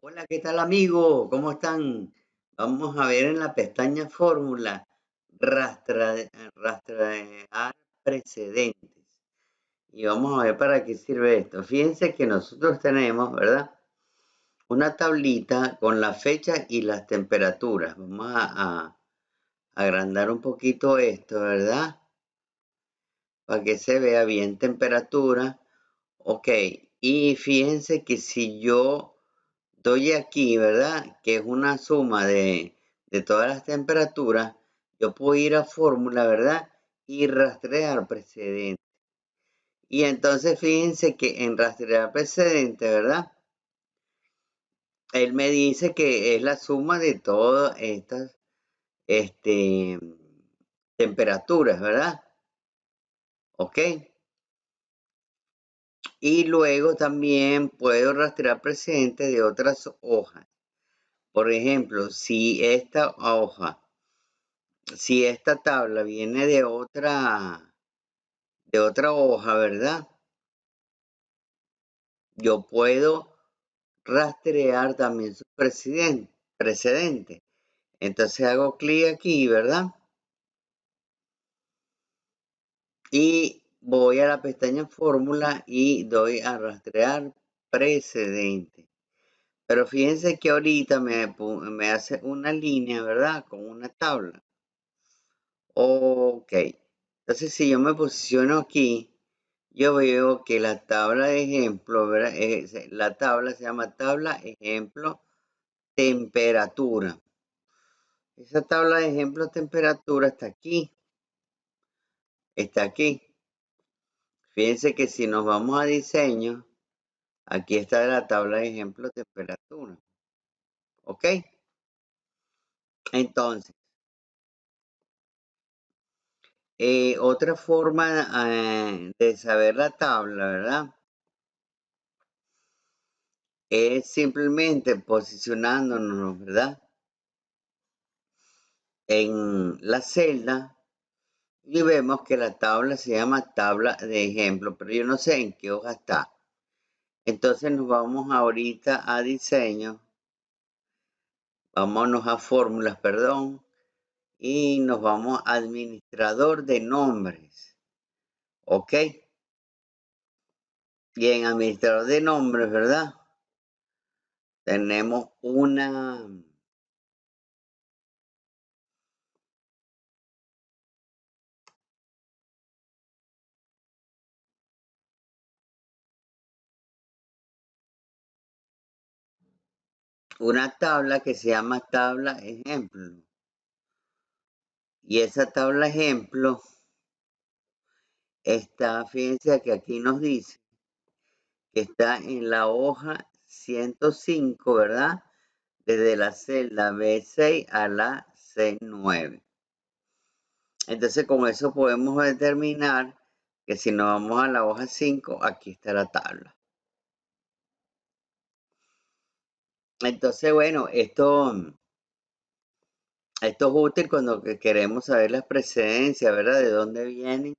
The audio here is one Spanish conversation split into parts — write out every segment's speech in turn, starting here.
Hola, ¿qué tal amigo? ¿Cómo están? Vamos a ver en la pestaña Fórmula, rastrear precedentes. Y vamos a ver para qué sirve esto. Fíjense que nosotros tenemos, ¿verdad? Una tablita con la fecha y las temperaturas. Vamos a agrandar un poquito esto, ¿verdad? Para que se vea bien temperatura. Ok, y fíjense que si yo doy aquí, ¿verdad? Que es una suma de todas las temperaturas, yo puedo ir a fórmula, ¿verdad? Y rastrear precedente. Y entonces fíjense que en rastrear precedente, ¿verdad? Él me dice que es la suma de todas estas este, temperaturas, ¿verdad? ¿Ok? Y luego también puedo rastrear precedentes de otras hojas. Por ejemplo, si esta tabla viene de otra hoja, ¿verdad? Yo puedo rastrear también sus precedentes. Entonces hago clic aquí, ¿verdad? Y voy a la pestaña fórmula y doy a rastrear precedente. Pero fíjense que ahorita me hace una línea, ¿verdad? Con una tabla. Ok. Entonces, si yo me posiciono aquí, yo veo que la tabla de ejemplo, ¿verdad? La tabla se llama tabla ejemplo temperatura. Esa tabla de ejemplo temperatura está aquí. Está aquí. Fíjense que si nos vamos a diseño, aquí está la tabla de ejemplo temperatura. ¿Ok? Entonces, otra forma de saber la tabla, ¿verdad? Es simplemente posicionándonos, ¿verdad? En la celda y vemos que la tabla se llama tabla de ejemplo, pero yo no sé en qué hoja está. Entonces nos vamos ahorita a diseño, vámonos a fórmulas, perdón, y nos vamos a administrador de nombres, ¿ok? Y en administrador de nombres, ¿verdad? Tenemos una tabla que se llama tabla ejemplo. Y esa tabla ejemplo está, fíjense que aquí nos dice que está en la hoja 105, ¿verdad? Desde la celda B6 a la C9. Entonces con eso podemos determinar que si nos vamos a la hoja 5, aquí está la tabla. Entonces, bueno, esto es útil cuando queremos saber las precedencias, ¿verdad? De dónde vienen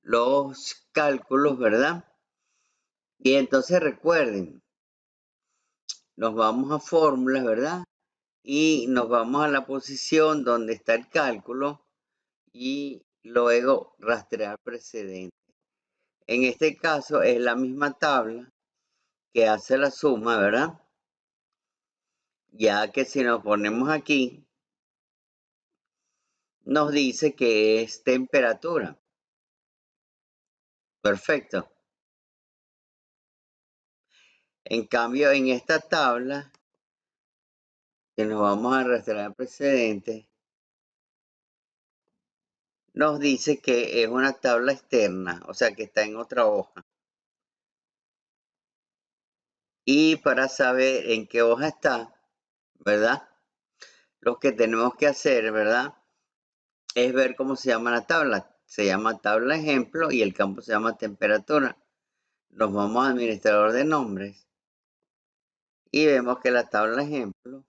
los cálculos, ¿verdad? Y entonces recuerden, nos vamos a fórmulas, ¿verdad? Y nos vamos a la posición donde está el cálculo y luego rastrear precedente. En este caso es la misma tabla que hace la suma, ¿verdad? Ya que si nos ponemos aquí, nos dice que es temperatura. Perfecto. En cambio, en esta tabla, que nos vamos a rastrear precedentes, nos dice que es una tabla externa, o sea que está en otra hoja. Y para saber en qué hoja está, ¿verdad? Lo que tenemos que hacer, ¿verdad? Es ver cómo se llama la tabla. Se llama tabla ejemplo y el campo se llama temperatura. Nos vamos a administrador de nombres y vemos que la tabla ejemplo,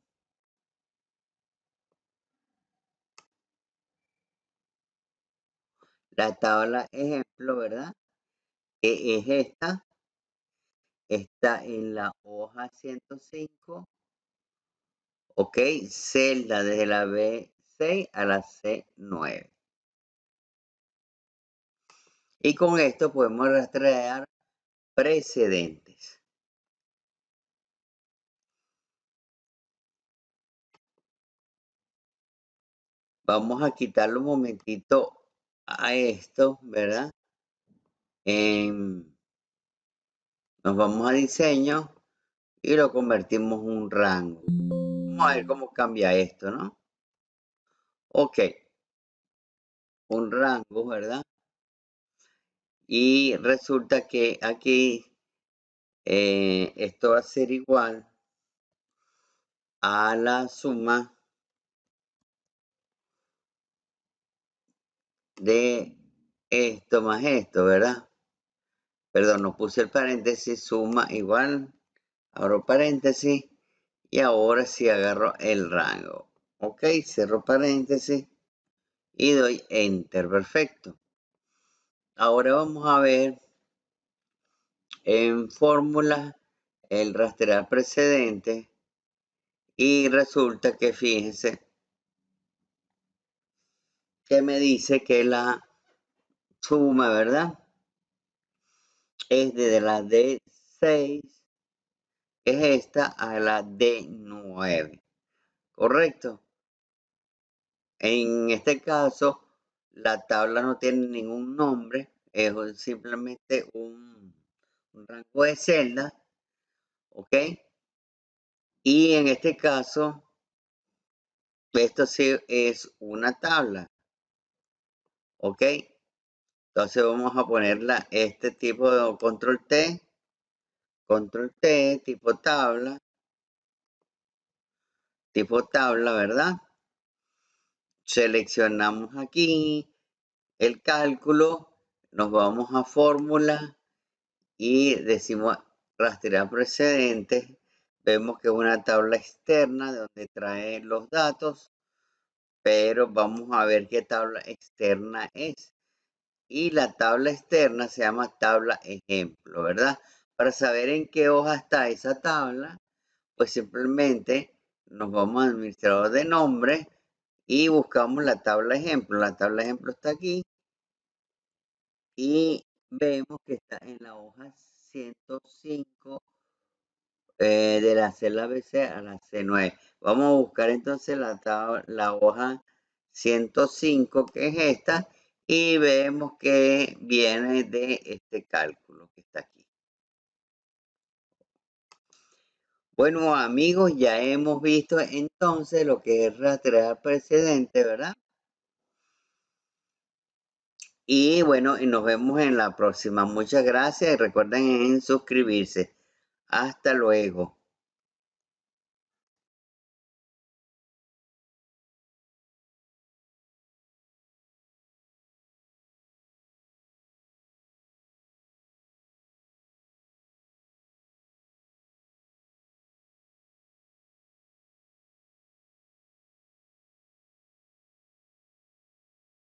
¿verdad? Que es esta. está en la hoja 105, ok, celda desde la B6 a la C9. Y con esto podemos rastrear precedentes. Vamos a quitarle un momentito a esto, ¿verdad? Nos vamos a diseño y lo convertimos en un rango. Vamos a ver cómo cambia esto, ¿no? Ok, un rango, ¿verdad? Y resulta que aquí esto va a ser igual a la suma de esto más esto, ¿verdad? Perdón, no puse el paréntesis, suma igual, abro paréntesis y ahora sí agarro el rango. Ok, cierro paréntesis y doy enter, perfecto. Ahora vamos a ver en fórmula el rastrear precedente y resulta que fíjense que me dice que la suma, ¿verdad? Es desde la D6, es esta, a la D9, ¿correcto? En este caso, la tabla no tiene ningún nombre, es simplemente un rango de celdas, ¿ok? Y en este caso, esto sí es una tabla, ¿ok? Entonces vamos a ponerla este tipo de control T, tipo tabla, ¿verdad? Seleccionamos aquí el cálculo, nos vamos a fórmula y decimos rastrear precedentes. Vemos que es una tabla externa donde trae los datos, pero vamos a ver qué tabla externa es. Y la tabla externa se llama tabla ejemplo, ¿verdad? Para saber en qué hoja está esa tabla, pues simplemente nos vamos al administrador de nombre y buscamos la tabla ejemplo. La tabla ejemplo está aquí y vemos que está en la hoja 105 de la celda BC a la C9. Vamos a buscar entonces la hoja 105, que es esta, y vemos que viene de este cálculo que está aquí. Bueno, amigos, ya hemos visto entonces lo que es rastrear precedente, ¿verdad? Y bueno, y nos vemos en la próxima. Muchas gracias y recuerden en suscribirse. Hasta luego.